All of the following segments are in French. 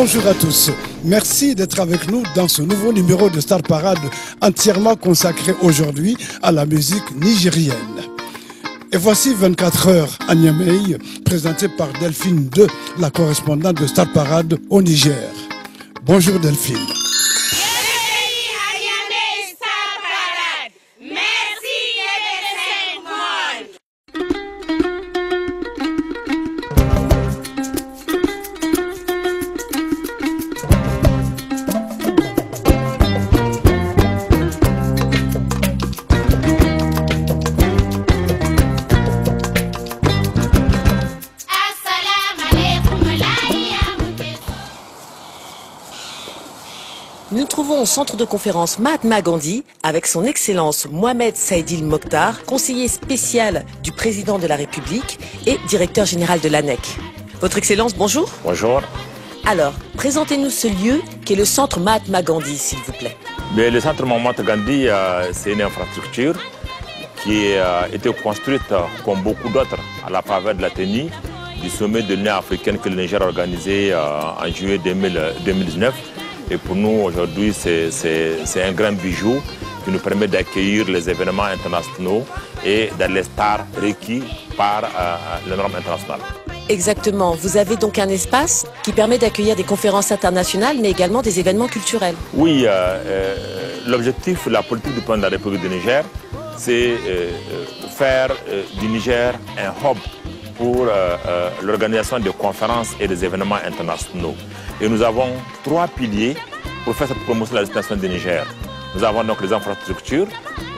bonjour à tous. Merci d'être avec nous dans ce nouveau numéro de Star Parade entièrement consacré aujourd'hui à la musique nigérienne. Et voici 24 heures à Niamey, présentée par Delphine II, la correspondante de Star Parade au Niger. Bonjour Delphine. Nous trouvons au centre de conférence Mahatma Gandhi avec son Excellence Mohamed Saïdil Mokhtar, conseiller spécial du président de la République et directeur général de l'ANEC. Votre Excellence, bonjour. Bonjour. Alors, présentez-nous ce lieu qui est le centre Mahatma Gandhi, s'il vous plaît. Mais le centre Mahatma Gandhi, c'est une infrastructure qui a été construite, comme beaucoup d'autres, à la faveur de la tenue du sommet de l'Union africaine que le Niger a organisé en juillet 2019. Et pour nous, aujourd'hui, c'est un grand bijou qui nous permet d'accueillir les événements internationaux et dans les stars requis par les normes internationales. Exactement. Vous avez donc un espace qui permet d'accueillir des conférences internationales, mais également des événements culturels. Oui, l'objectif, la politique du plan de la République du Niger, c'est faire du Niger un hub pour l'organisation de conférences et des événements internationaux. Et nous avons 3 piliers pour faire cette promotion de la destination du Niger. Nous avons donc les infrastructures,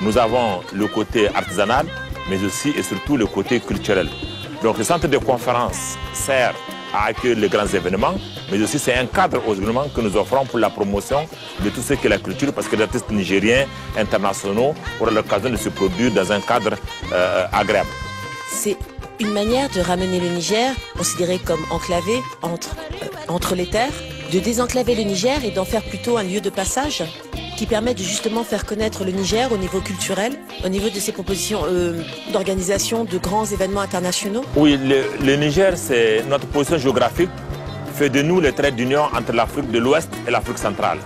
nous avons le côté artisanal, mais aussi et surtout le côté culturel. Donc le centre de conférence sert à accueillir les grands événements, mais aussi c'est un cadre aux événements que nous offrons pour la promotion de tout ce qui est la culture, parce que les artistes nigériens internationaux auront l'occasion de se produire dans un cadre agréable. C'est une manière de ramener le Niger, considéré comme enclavé entre les terres, de désenclaver le Niger et d'en faire plutôt un lieu de passage qui permet de justement faire connaître le Niger au niveau culturel, au niveau de ses propositions d'organisation de grands événements internationaux. Oui, le Niger, c'est notre position géographique, fait de nous le trait d'union entre l'Afrique de l'Ouest et l'Afrique centrale,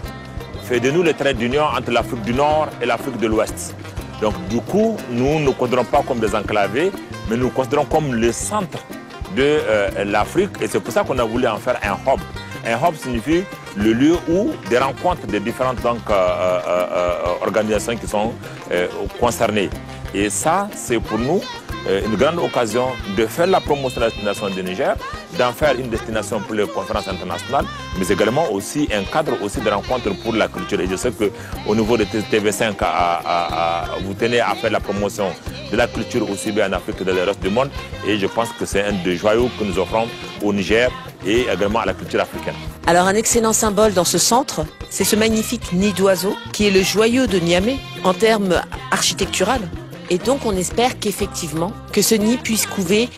fait de nous le trait d'union entre l'Afrique du Nord et l'Afrique de l'Ouest. Donc du coup, nous ne nous considérons pas comme des enclavés, mais nous nous considérons comme le centre de l'Afrique, et c'est pour ça qu'on a voulu en faire un hub. Un hub signifie le lieu où des rencontres de différentes organisations qui sont concernées. Et ça, c'est pour nous une grande occasion de faire la promotion de la destination du Niger, d'en faire une destination pour les conférences internationales, mais également aussi un cadre aussi de rencontres pour la culture. Et je sais qu'au niveau de TV5, vous tenez à faire la promotion de la culture aussi bien en Afrique que dans le reste du monde. Et je pense que c'est un des joyaux que nous offrons au Niger et également à la culture africaine. Alors un excellent symbole dans ce centre, c'est ce magnifique nid d'oiseau qui est le joyau de Niamey en termes architectural. Et donc on espère qu'effectivement, que ce nid puisse couver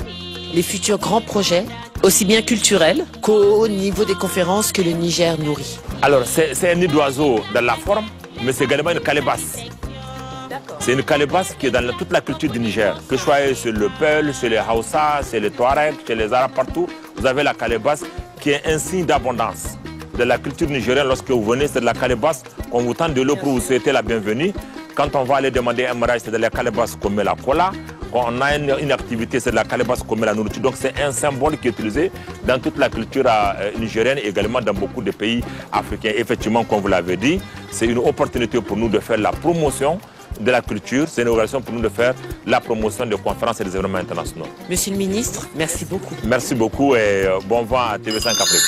les futurs grands projets, aussi bien culturels qu'au niveau des conférences que le Niger nourrit. Alors c'est un nid d'oiseau dans la forme, mais c'est également une calebasse. C'est une calebasse qui est dans toute la culture du Niger. Que ce soit sur le Peul, sur les Hausa, sur les Touaregs, chez les Arabes, partout, vous avez la calebasse qui est un signe d'abondance. De la culture nigérienne, lorsque vous venez, c'est de la calebasse qu'on vous tend de l'eau pour vous souhaiter la bienvenue. Quand on va aller demander un mariage, c'est de la calebasse qu'on met la cola. Quand on a une activité, c'est de la calebasse qu'on met la nourriture. Donc c'est un symbole qui est utilisé dans toute la culture nigérienne et également dans beaucoup de pays africains. Effectivement, comme vous l'avez dit, c'est une opportunité pour nous de faire la promotion de la culture. C'est une occasion pour nous de faire la promotion de conférences et des événements internationaux. Monsieur le ministre, merci beaucoup. Merci beaucoup et bon vent à TV5 Afrique.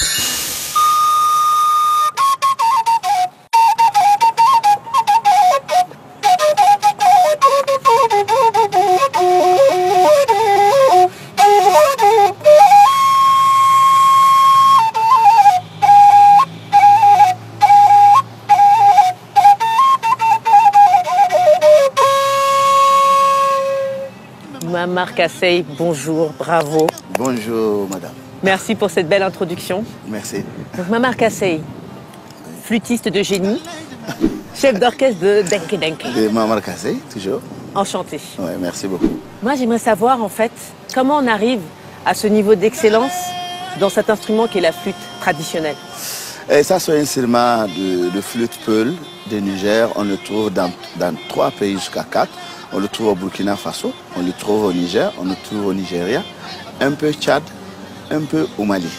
Mamar Kassey, bonjour, bravo. Bonjour madame. Merci pour cette belle introduction. Merci. Donc Mamar Kassey, flûtiste de génie, chef d'orchestre de Denke Denke. Et Mamar Kassey, toujours. Enchanté. Ouais, merci beaucoup. Moi j'aimerais savoir en fait comment on arrive à ce niveau d'excellence dans cet instrument qui est la flûte traditionnelle. Et ça, c'est un instrument de flûte peul de Niger. On le trouve dans 3 pays jusqu'à 4. On le trouve au Burkina Faso, on le trouve au Niger, on le trouve au Nigeria, un peu Tchad, un peu au Mali.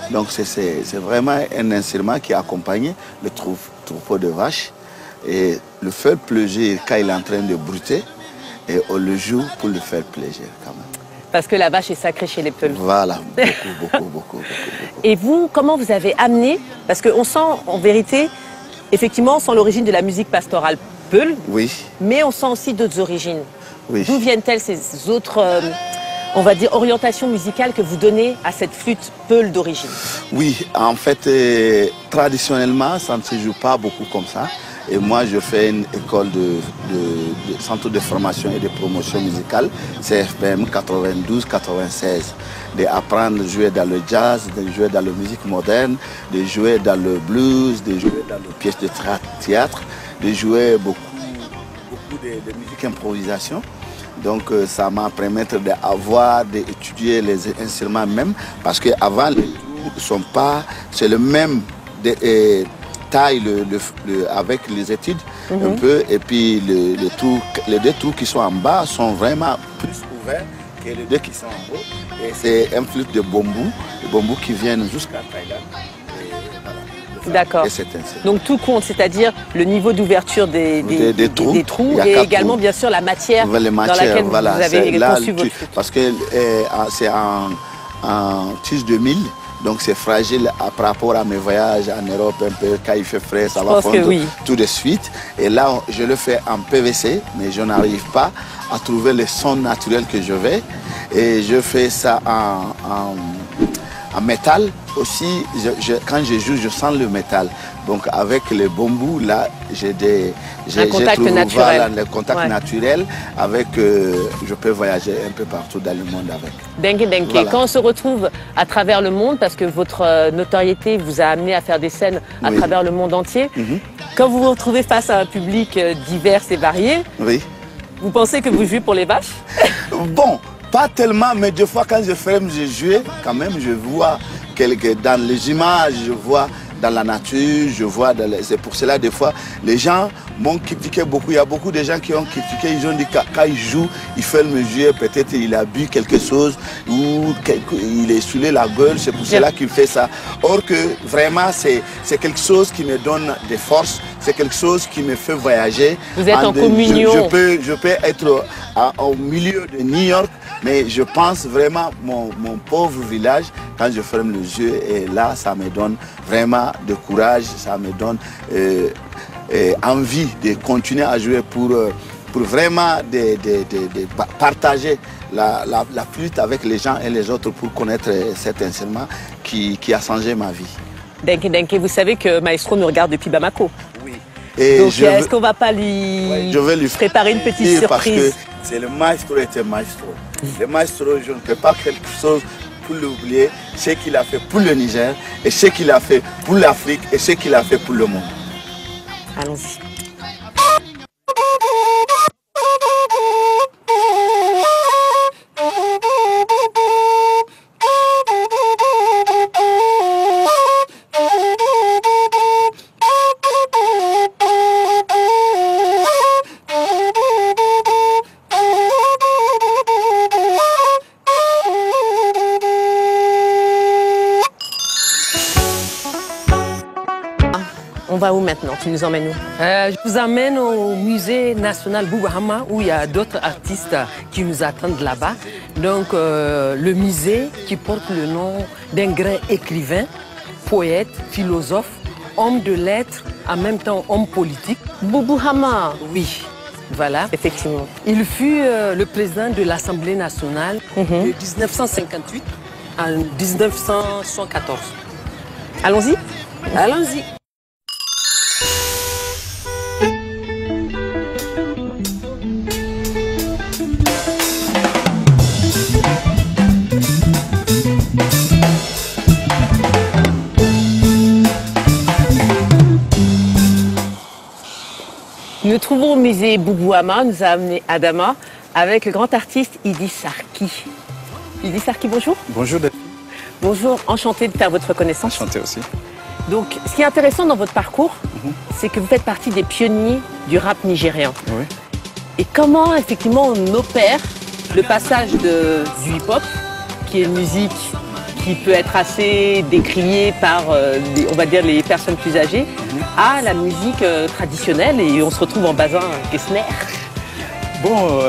Donc c'est vraiment un instrument qui accompagne le troupeau de vaches. Et le faire plaisir quand il est en train de brouter, et on le joue pour le faire plaisir quand même. Parce que la vache est sacrée chez les Peuls. Voilà, beaucoup. Et vous, comment vous avez amené, parce qu'on sent en vérité, effectivement, on sent l'origine de la musique pastorale Peul, oui. Mais on sent aussi d'autres origines. Oui. D'où viennent-elles ces autres, on va dire, orientations musicales que vous donnez à cette flûte Peul d'origine? Oui, en fait, traditionnellement, ça ne se joue pas beaucoup comme ça. Et moi, je fais une école de centre de formation et de promotion musicale, CFPM 92-96. D'apprendre à jouer dans le jazz, de jouer dans la musique moderne, de jouer dans le blues, de jouer dans les pièces de théâtre, de jouer beaucoup de musique improvisation. Donc ça m'a permis d'étudier les instruments même, parce qu'avant les trous sont pas, c'est le même taille avec les études un peu, et puis les 2 trous qui sont en bas sont vraiment plus ouverts que les 2 qui sont en haut. Et c'est un flûte de bambou qui viennent jusqu'à Thaïlande. D'accord. Donc tout compte, c'est-à-dire le niveau d'ouverture des trous et également bien sûr la matière dans laquelle vous avez conçu votre flûte. Parce que c'est en tige de mille, donc c'est fragile par rapport à mes voyages en Europe un peu, quand il fait frais, ça va fondre tout de suite. Et là, je le fais en PVC, mais je n'arrive pas à trouver le son naturel que je veux. Et je fais ça en métal aussi. Quand je joue, je sens le métal. Donc avec le bambou, là, j'ai un contact naturel. Voilà, le contact naturel avec, je peux voyager un peu partout dans le monde avec. Dengue. Voilà. Quand on se retrouve à travers le monde, parce que votre notoriété vous a amené à faire des scènes à travers le monde entier, quand vous vous retrouvez face à un public divers et varié, vous pensez que vous jouez pour les vaches? Bon, pas tellement, mais des fois quand je joue, quand même, je vois dans les images, je vois dans la nature, je vois, c'est pour cela des fois, les gens m'ont critiqué beaucoup. Il y a beaucoup de gens qui ont critiqué, ils ont dit que quand il joue, il fait le mesure, peut-être il a bu quelque chose ou il est saoulé la gueule, c'est pour cela qu'il fait ça. Or que vraiment, c'est quelque chose qui me donne des forces, c'est quelque chose qui me fait voyager. Vous êtes en communion. Je peux être au milieu de New York, mais je pense vraiment mon pauvre village, quand je ferme les yeux, et là, ça me donne vraiment de courage, ça me donne envie de continuer à jouer pour vraiment partager la flûte avec les gens et les autres pour connaître cet instrument qui a changé ma vie. Dengue, vous savez que Maestro nous regarde depuis Bamako. Oui. Donc est-ce qu'on ne va pas lui préparer une petite surprise? Parce que c'est le maestro était maestro. Le maestro, je ne peux pas quelque chose pour l'oublier, ce qu'il a fait pour le Niger, et ce qu'il a fait pour l'Afrique, et ce qu'il a fait pour le monde. Allons-y. On va où maintenant? Tu nous emmènes où? Je vous emmène au musée national Boubahama où il y a d'autres artistes qui nous attendent là-bas. Donc le musée qui porte le nom d'un grand écrivain, poète, philosophe, homme de lettres, en même temps homme politique. Boubouhama. Oui, voilà. Effectivement. Il fut le président de l'Assemblée nationale de 1958 à 1914. Allons-y. Allons-y. Nous trouvons au musée Boubouhama, nous a amené Adama avec le grand artiste Idi Sarki. Idi Sarki, bonjour. Bonjour Delphine. Bonjour, enchanté de faire votre connaissance. Enchanté aussi. Donc, ce qui est intéressant dans votre parcours, c'est que vous faites partie des pionniers du rap nigérian. Oui. Et comment, effectivement, on opère le passage du hip-hop, qui est une musique qui peut être assez décriée par, on va dire, les personnes plus âgées, à la musique traditionnelle, et on se retrouve en bazin Gessner. Bon,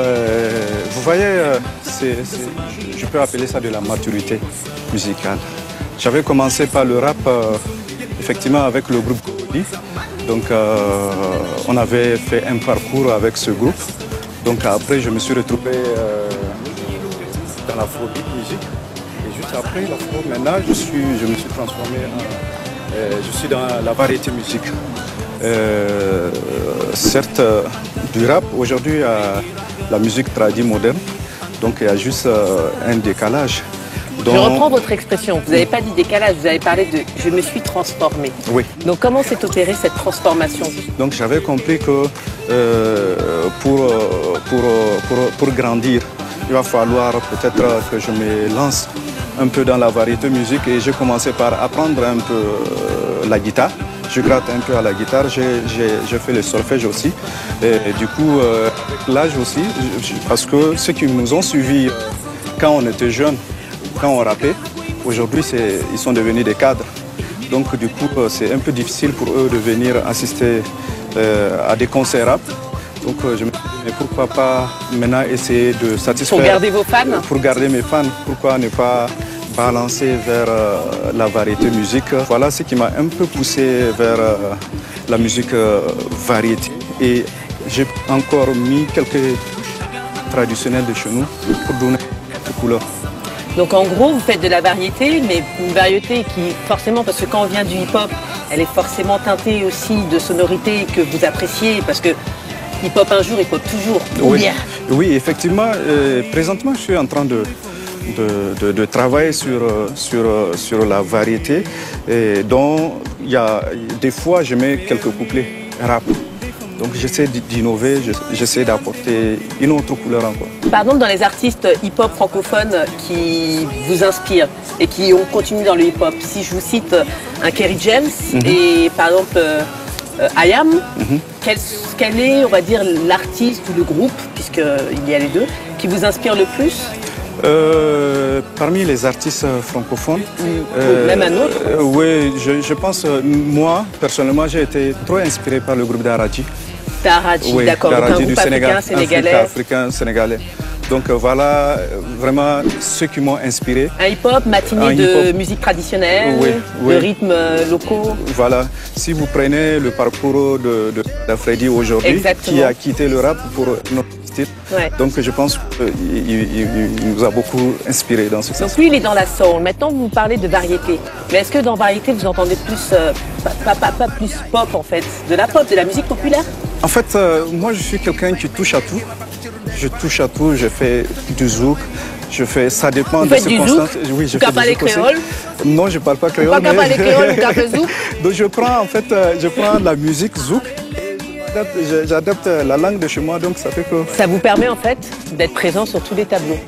vous voyez, je peux appeler ça de la maturité musicale. J'avais commencé par le rap, effectivement, avec le groupe Cody. Donc, on avait fait un parcours avec ce groupe. Donc, après, je me suis retrouvé dans l'afrobeat musique. Et juste après l'afro, maintenant, je me suis transformé je suis dans la variété musique. Certes, du rap, aujourd'hui, la musique tradie moderne. Donc, il y a juste un décalage. Je reprends votre expression. Vous n'avez pas dit décalage, vous avez parlé de « je me suis transformé ». Oui. Donc, comment s'est opérée cette transformation? Donc, j'avais compris que pour grandir, il va falloir peut-être que je me lance un peu dans la variété musique, et j'ai commencé par apprendre un peu la guitare. Je gratte un peu à la guitare, j'ai fait le solfège aussi. Et du coup, avec l'âge aussi, parce que ceux qui nous ont suivis quand on était jeunes, quand on rappait, aujourd'hui ils sont devenus des cadres. Donc du coup, c'est un peu difficile pour eux de venir assister à des concerts rap. Donc je me dis, mais pourquoi pas maintenant essayer de satisfaire... Pour garder vos fans? Pour garder mes fans, pourquoi ne pas balancer vers la variété musique. Voilà ce qui m'a un peu poussé vers la musique variété. Et j'ai encore mis quelques traditionnels de chez nous pour donner des couleurs. Donc en gros, vous faites de la variété, mais une variété qui forcément, parce que quand on vient du hip-hop, elle est forcément teintée aussi de sonorités que vous appréciez, parce que hip-hop un jour, hip-hop toujours. Oui, oui, effectivement. Présentement, je suis en train de travailler sur la variété, et dont il y a des fois, je mets quelques couplets rap. Donc j'essaie d'innover, j'essaie d'apporter une autre couleur encore. Par exemple, dans les artistes hip-hop francophones qui vous inspirent et qui ont continué dans le hip-hop, si je vous cite un Kerry James et par exemple IAM, quel est, on va dire, l'artiste ou le groupe, puisqu'il y a les deux, qui vous inspire le plus? Parmi les artistes francophones, même un autre? Oui, je pense, moi, personnellement, j'ai été trop inspiré par le groupe d'Aradji. D'Aradji, oui, d'accord, donc un groupe africain, sénégalais. Africain, sénégalais. Donc voilà, vraiment, ceux qui m'ont inspiré. Un hip-hop, matinée de musique traditionnelle, de rythmes locaux. Voilà, si vous prenez le parcours d'Afredi aujourd'hui, qui a quitté le rap pour notre style, donc je pense qu'il nous a beaucoup inspiré dans ce sens. Donc lui, il est dans la soul. Maintenant, vous parlez de variété. Mais est-ce que dans variété, vous entendez plus, pas plus pop en fait, de la pop, de la musique populaire? En fait, moi, je suis quelqu'un qui touche à tout. Je touche à tout, je fais du zouk, je fais, ça dépend des circonstances. Oui, je fais du zouk aussi. Non, je ne parle pas créole. Vous ne parlez pas créole, vous parlez zouk? Donc je prends la musique zouk, j'adapte la langue de chez moi, donc ça fait que... Ça vous permet en fait d'être présent sur tous les tableaux?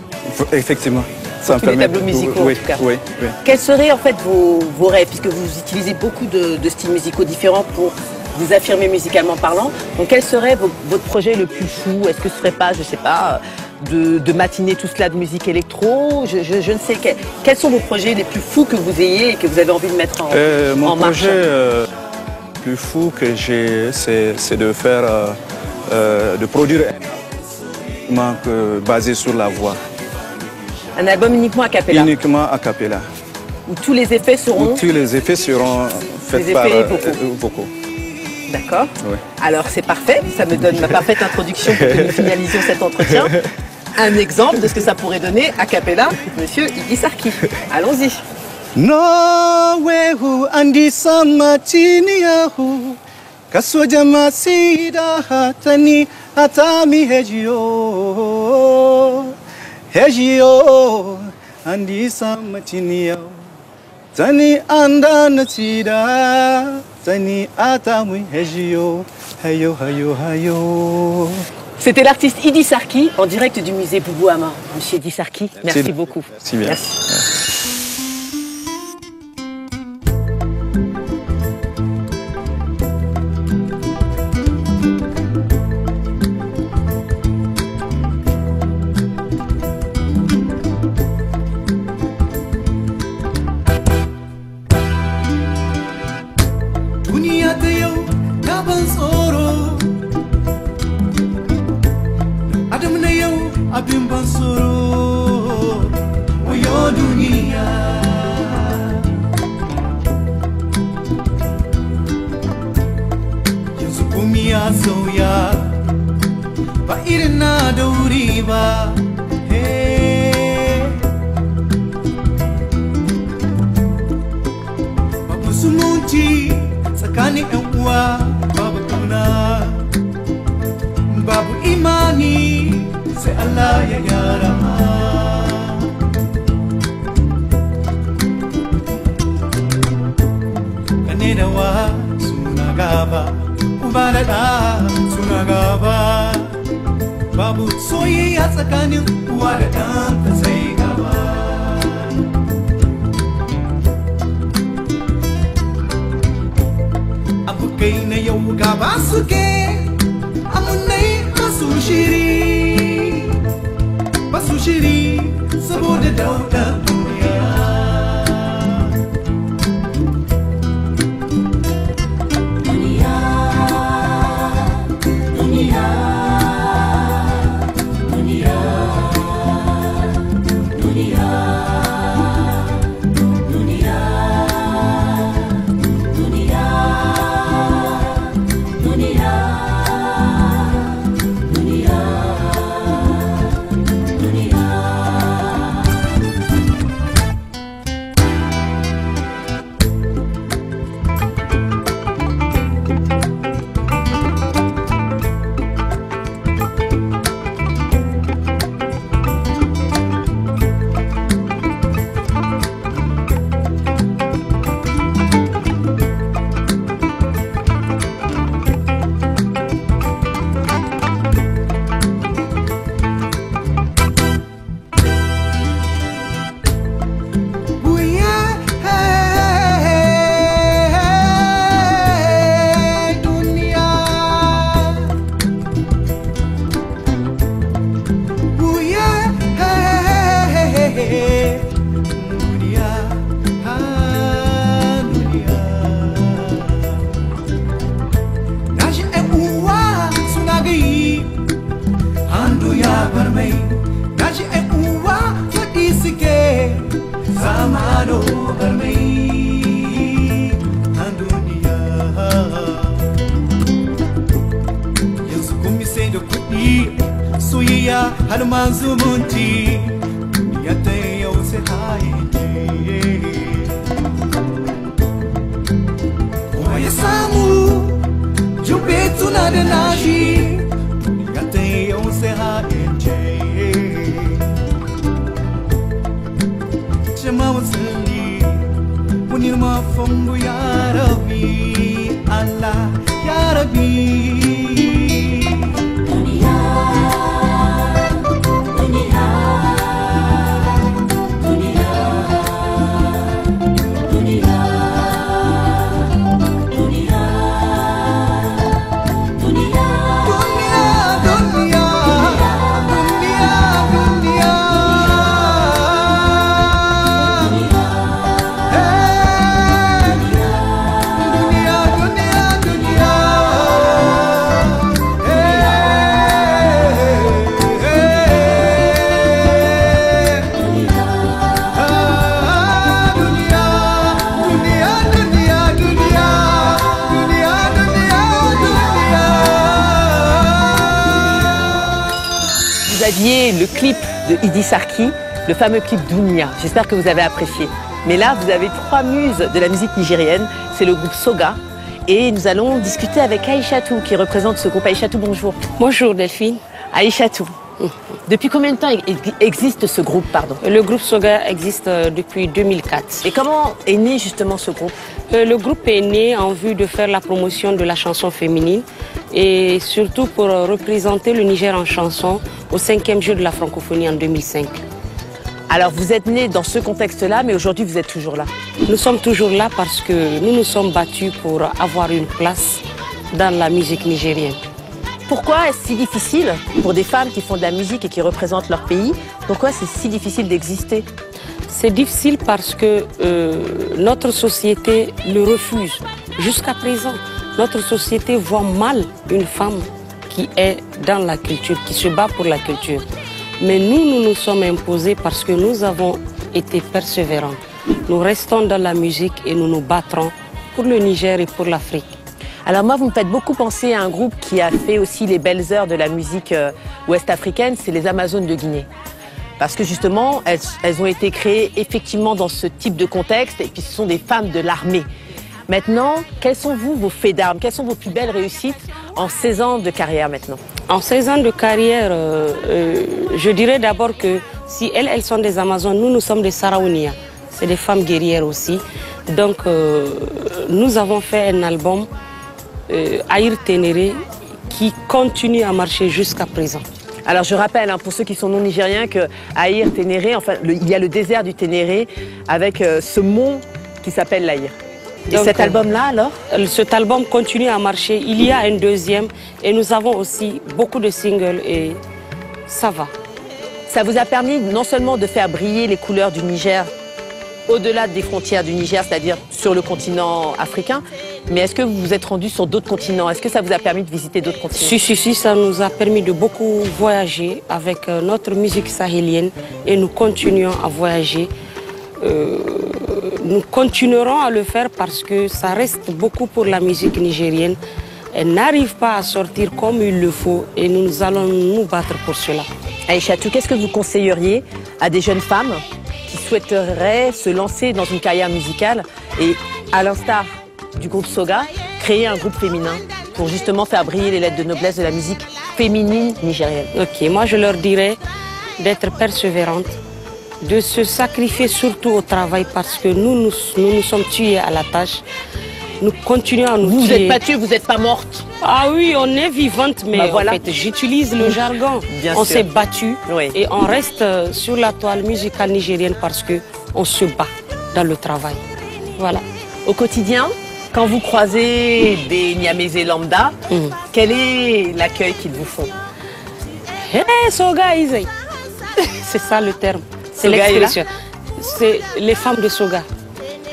Effectivement. Sur tous les tableaux musicaux en tout cas. Oui. Quels seraient en fait vos rêves, puisque vous utilisez beaucoup de styles musicaux différents pour vous affirmer musicalement parlant. Donc quel serait votre projet le plus fou? Est-ce que ce serait pas, je sais pas, de matiner tout cela de musique électro? Je ne sais. Quels sont vos projets les plus fous que vous ayez et que vous avez envie de mettre en marche? Mon projet le plus fou que j'ai, c'est de faire, de produire un album basé sur la voix. Un album uniquement a cappella? Uniquement a cappella. Où tous les effets seront? Où tous les effets seront faits par vocaux. D'accord. Oui. Alors c'est parfait, ça me donne ma parfaite introduction pour que nous finalisions cet entretien. Un exemple de ce que ça pourrait donner a cappella, monsieur Iggy Sarki. Allons-y. No way who andi samatini yahu kasoja masida hatani atami hejio andi samatini yahu tani anda natida tani atami hejio hayo. C'était l'artiste Iggy Sarki en direct du musée Boubou Hamma. Monsieur Iggy Sarki, merci beaucoup. Merci bien. Merci. abin ban tsoro wayo duniya. Yanzu komi ya sauya ba irin na da wuri ba. Babu zumunci tsakanin 'yan uwa, babu kauna, babu imani, sai Allah ya gyara. Kane da wa suna gaba, uba da ɗa suna gaba, babu soyayya tsakanin uwa da ɗanta sai gaba. Abokai na yau gaba suke, amunai basu shiri saboda daudar duniya. Duniya, duniya, duniya, duniya, duniya, duniya, duniya. Soyayya har ma zumunci yadda yau sai haye. Kuma ya samu jube tuna da nashi yadda yau sai haye. Jama musulmi munir ma fongo ya Rabbi Allah ya Rabbi. Le clip de Idi Sarki, le fameux clip Dunia. J'espère que vous avez apprécié. Mais là, vous avez trois muses de la musique nigérienne. C'est le groupe Soga. Et nous allons discuter avec Aïchatou, qui représente ce groupe. Aïchatou, bonjour. Bonjour Delphine. Aïchatou, depuis combien de temps existe ce groupe, pardon? Le groupe Soga existe depuis 2004. Et comment est né justement ce groupe? Le groupe est né en vue de faire la promotion de la chanson féminine et surtout pour représenter le Niger en chanson au 5e jour de la francophonie en 2005. Alors vous êtes né dans ce contexte-là, mais aujourd'hui vous êtes toujours là? Nous sommes toujours là parce que nous nous sommes battus pour avoir une place dans la musique nigérienne. Pourquoi est-ce si difficile pour des femmes qui font de la musique et qui représentent leur pays? Pourquoi c'est si difficile d'exister? C'est difficile parce que notre société le refuse. Jusqu'à présent, notre société voit mal une femme qui est dans la culture, qui se bat pour la culture. Mais nous nous sommes imposés parce que nous avons été persévérants. Nous restons dans la musique et nous nous battrons pour le Niger et pour l'Afrique. Alors moi, vous me faites beaucoup penser à un groupe qui a fait aussi les belles heures de la musique ouest africaine, c'est les Amazones de Guinée. Parce que justement, elles ont été créées effectivement dans ce type de contexte et puis ce sont des femmes de l'armée. Maintenant, quels sont vos faits d'armes? Quelles sont vos plus belles réussites en 16 ans de carrière maintenant? En 16 ans de carrière, je dirais d'abord que si elles sont des Amazones, nous sommes des Saraounia. C'est des femmes guerrières aussi. Donc, nous avons fait un album, Aïr Ténéré, qui continue à marcher jusqu'à présent. Alors je rappelle, pour ceux qui sont non nigériens, que Aïr Ténéré, enfin, il y a le désert du Ténéré avec ce mont qui s'appelle l'Aïr. Et cet album-là, alors? Cet album continue à marcher. Il y a un deuxième et nous avons aussi beaucoup de singles et ça va. Ça vous a permis non seulement de faire briller les couleurs du Niger au-delà des frontières du Niger, c'est-à-dire sur le continent africain, mais est-ce que vous vous êtes rendu sur d'autres continents? Est-ce que ça vous a permis de visiter d'autres continents? Si, ça nous a permis de beaucoup voyager avec notre musique sahélienne et nous continuons à voyager. Nous continuerons à le faire parce que ça reste beaucoup pour la musique nigérienne. Elle n'arrive pas à sortir comme il le faut et nous allons nous battre pour cela. Aïchatou, qu'est-ce que vous conseilleriez à des jeunes femmes qui souhaiteraient se lancer dans une carrière musicale et, à l'instar du groupe Soga, créer un groupe féminin pour justement faire briller les lettres de noblesse de la musique féminine nigérienne? Ok, moi je leur dirais d'être persévérantes, de se sacrifier surtout au travail parce que nous sommes tués à la tâche. Nous continuons à nous tuer. Vous n'êtes pas tuée, vous n'êtes pas morte. Ah oui, on est vivante, mais voilà. En fait, j'utilise le jargon. On s'est battu et on reste sur la toile musicale nigérienne parce qu'on se bat dans le travail. Voilà. Au quotidien, quand vous croisez des Niamésés lambda, quel est l'accueil qu'ils vous font? Hey, Soga Isai. C'est ça le terme. C'est l'expression. C'est les femmes de Soga.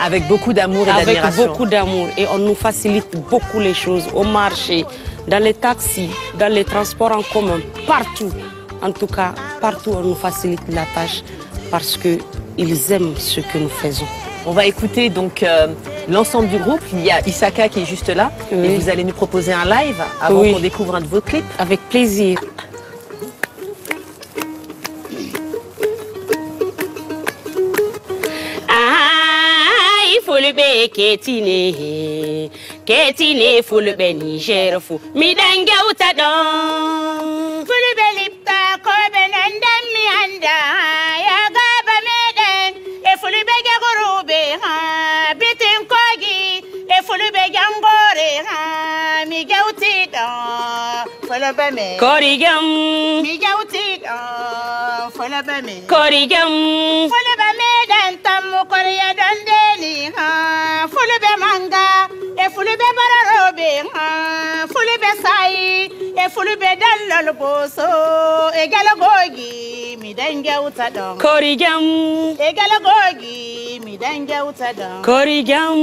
Avec beaucoup d'amour et d'admiration. Avec beaucoup d'amour. Et on nous facilite beaucoup les choses au marché, dans les taxis, dans les transports en commun, partout. En tout cas, partout on nous facilite la tâche parce qu'ils aiment ce que nous faisons. On va écouter donc l'ensemble du groupe. Il y a Isaka qui est juste là. Et vous allez nous proposer un live avant qu'on découvre un de vos clips. Avec plaisir. Fulbe ketine fulbe Niger fu mi dange uta don fulbe lipta ko benandam mi anda ya gaba meden e fulbe gagurube ha bitin kogi e fulbe gangore ha mi gauti don fulbe me korigam mi gauti don fulbe me korigam fulbe meden tam koriya dande fulbe manga e fulbe bararobe fulbe sai e fulbe dallal boso e galagogi mi dange utadon korigam e galagogi mi dange utadon korigam.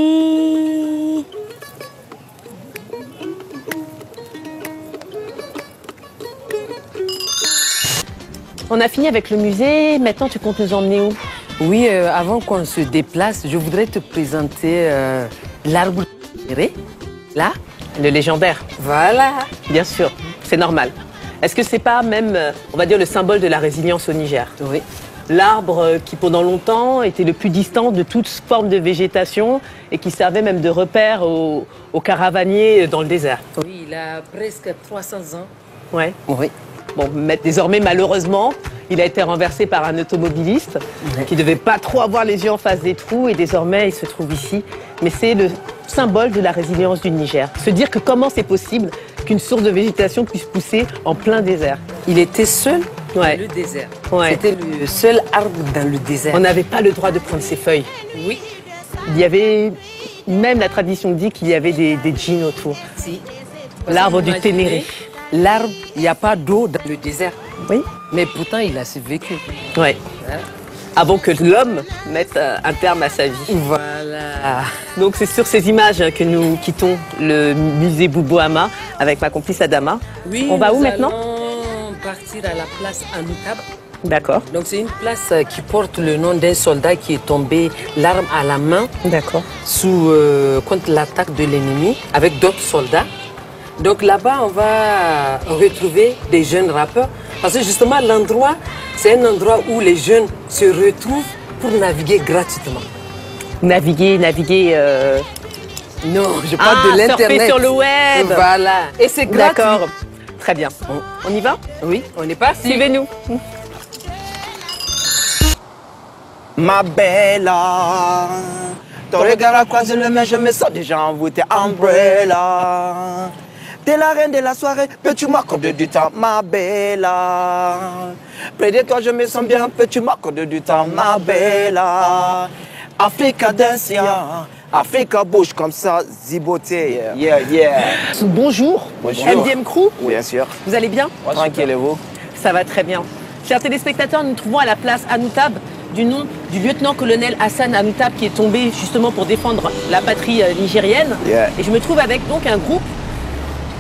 On a fini avec le musée, maintenant tu comptes nous emmener où? Oui, avant qu'on se déplace, je voudrais te présenter l'arbre ténéré. Là, le légendaire. Voilà. Bien sûr, c'est normal. Est-ce que c'est pas même, on va dire, le symbole de la résilience au Niger? Oui. L'arbre qui, pendant longtemps, était le plus distant de toute forme de végétation et qui servait même de repère aux caravaniers dans le désert. Oui, il a presque 300 ans. Ouais. Oui. Bon, désormais, malheureusement, il a été renversé par un automobiliste qui ne devait pas trop avoir les yeux en face des trous et désormais, il se trouve ici. Mais c'est le symbole de la résilience du Niger. Se dire que comment c'est possible qu'une source de végétation puisse pousser en plein désert. Il était seul dans le désert. C'était le seul arbre dans le désert. On n'avait pas le droit de prendre ses feuilles. Oui. Il y avait, même la tradition dit qu'il y avait des djinns autour. Si. L'arbre du Ténéré. L'arbre, il n'y a pas d'eau dans le désert. Oui. Mais pourtant, il a survécu. Oui. Avant que l'homme mette un terme à sa vie. Voilà. Donc c'est sur ces images que nous quittons le musée Boubou-Hama avec ma complice Adama. Oui, on va où maintenant? Nous allons partir à la place Anoutab D'accord. Donc c'est une place qui porte le nom d'un soldat qui est tombé l'arme à la main. D'accord. Contre l'attaque de l'ennemi avec d'autres soldats. Donc là-bas, on va retrouver des jeunes rappeurs. Parce que justement, l'endroit, c'est un endroit où les jeunes se retrouvent pour naviguer gratuitement. Naviguer. Non, je parle de l'internet. Surfer sur le web. Voilà. Et c'est gratuit. D'accord. Très bien. On y va? Oui, on est parti. Suivez-nous. Ma bella, ton regard a croisé le mien, je me sens déjà envoûté. Umbrella, t'es la reine de la soirée, peux-tu m'accorder du temps, ma bella? Près de toi, je me sens bien, peux-tu m'accorder du temps, ma bella? Africa dance, yeah. Africa bouge comme ça, ziboté, yeah. Bonjour. Bonjour. MDM Crew. Bien sûr. Vous allez bien? Tranquille et vous? Ça va très bien. Chers téléspectateurs, nous nous trouvons à la place Anoutab du nom du lieutenant-colonel Hassan Anoutab qui est tombé justement pour défendre la patrie nigérienne. Yeah. Et je me trouve avec donc un groupe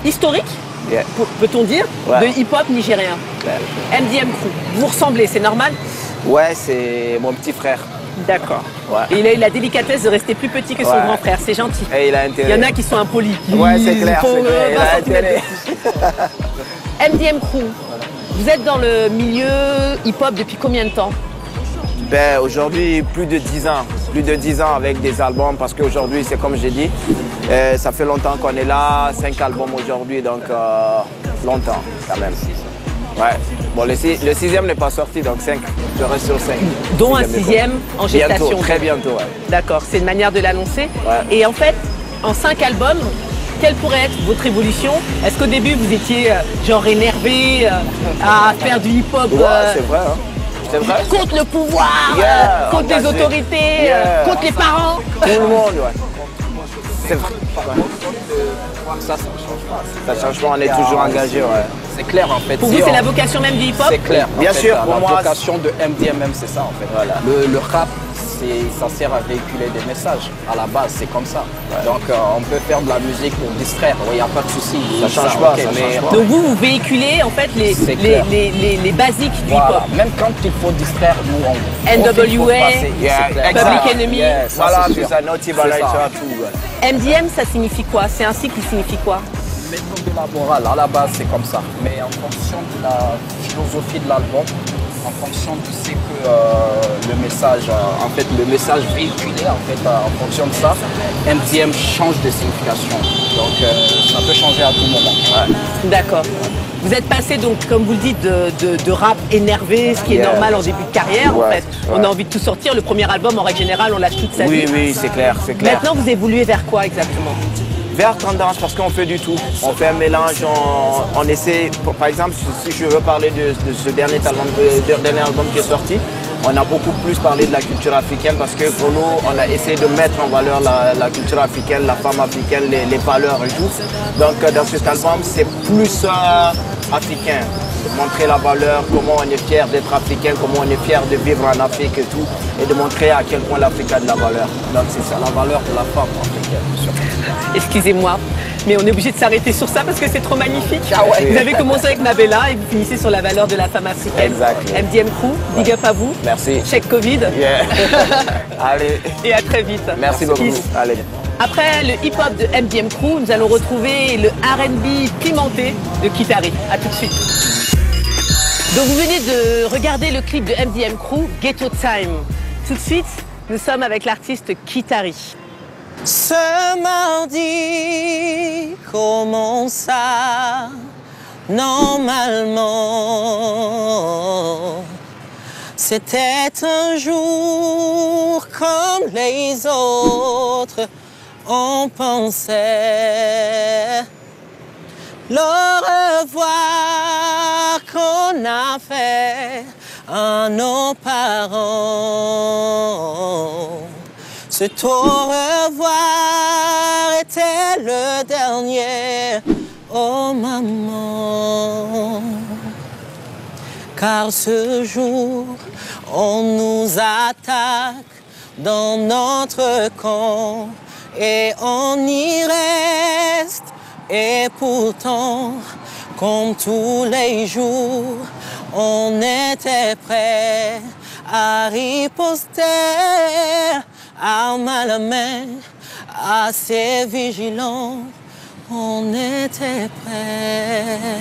historique, Yeah. peut-on dire, Ouais. de hip-hop nigérien. Ouais. MDM Crew. Vous ressemblez, c'est normal? Ouais, c'est mon petit frère. D'accord. Ouais. Et il a eu la délicatesse de rester plus petit que son Ouais. grand frère, c'est gentil. Et il a Il intérêt. y en a qui sont impolis. Ouais, c'est clair, Ils font, c'est clair, il 20 a centimètres intérêt. de plus. MDM Crew, vous êtes dans le milieu hip-hop depuis combien de temps? Ben, aujourd'hui, plus de 10 ans. Plus de 10 ans avec des albums parce qu'aujourd'hui, c'est comme j'ai dit, ça fait longtemps qu'on est là, 5 albums aujourd'hui, donc longtemps quand même. Ouais. Bon, le sixième n'est pas sorti, donc 5. Je reste sur 5. Dont un sixième en gestation. Bientôt, très bientôt, ouais. D'accord, c'est une manière de l'annoncer. Ouais. Et en fait, en 5 albums, quelle pourrait être votre évolution? Est-ce qu'au début, vous étiez genre énervé à faire du hip-hop Ouais, c'est vrai, hein. C'est vrai. contre le pouvoir, Yeah, contre les engagé. autorités, Yeah. contre les parents? Tout le monde, ouais. C'est vrai. Ça change pas. Ça change pas, on est toujours engagé, ouais. C'est clair en fait. Pour vous, c'est la vocation même du hip-hop? C'est clair. Bien en fait, sûr, pour la moi, vocation de MDMM, c'est ça en fait. Voilà. Le rap, ça sert à véhiculer des messages. À la base, c'est comme ça. Ouais. Donc, on peut faire de la musique pour distraire. Il n'y a pas de souci. Ça change pas, ok, ça mais change pas. Donc vous véhiculez en fait C'est clair. les basiques du voilà. hip-hop. Même quand il faut distraire, nous on NWA, fait, il faut passer. Yeah, C'est clair. exact. Public Enemy. Yeah, ça, Voilà, c'est tout sûr. ça, Naughty C'est Balai, ça. tout. Ouais. MDM, ça signifie quoi? C'est un cycle qui signifie quoi? Méthode de la morale, à la base c'est comme ça. Mais en fonction de la philosophie de l'album, en fonction de ce que le message, en fait le message véhiculé, en fait, en fonction de ça, MDM change de signification. Donc ça peut changer à tout moment. Ouais. D'accord. Vous êtes passé donc, comme vous le dites, de rap énervé, ce qui est Yeah. normal en début de carrière en Ouais, fait. On ouais. a envie de tout sortir. Le premier album, en règle générale, on lâche toute sa Oui, vie. oui, c'est clair, c'est clair. Maintenant, vous évoluez vers quoi exactement? Vers tendance, parce qu'on fait du tout. On fait un mélange, on essaie, par exemple, si je veux parler de ce dernier album qui est sorti, on a beaucoup plus parlé de la culture africaine parce que pour nous, on a essayé de mettre en valeur la culture africaine, la femme africaine, les valeurs et tout. Donc dans cet album, c'est plus africain, de montrer la valeur, comment on est fier d'être africain, comment on est fier de vivre en Afrique et tout, et de montrer à quel point l'Afrique a de la valeur. Donc c'est ça, la valeur de la femme africaine. Excusez-moi, mais on est obligé de s'arrêter sur ça parce que c'est trop magnifique. Ah ouais. Vous avez commencé avec Nabella et vous finissez sur la valeur de la femme africaine. Exact. MDM Crew, big up à vous. Merci. Check Covid. Yeah. Allez, Et à très vite. merci beaucoup. Peace. Allez. Après le hip-hop de MDM Crew, nous allons retrouver le R&B pimenté de Kitari. A tout de suite. Donc vous venez de regarder le clip de MDM Crew, Ghetto Time. Tout de suite, nous sommes avec l'artiste Kitari. Ce mardi commença normalement. C'était un jour comme les autres, on pensait. Le revoir qu'on a fait à nos parents. Cet au revoir était le dernier, oh maman. Car ce jour, on nous attaque dans notre camp et on y reste. Et pourtant, comme tous les jours, On était prêt à riposter, arme à la main, assez vigilant. On était prêt.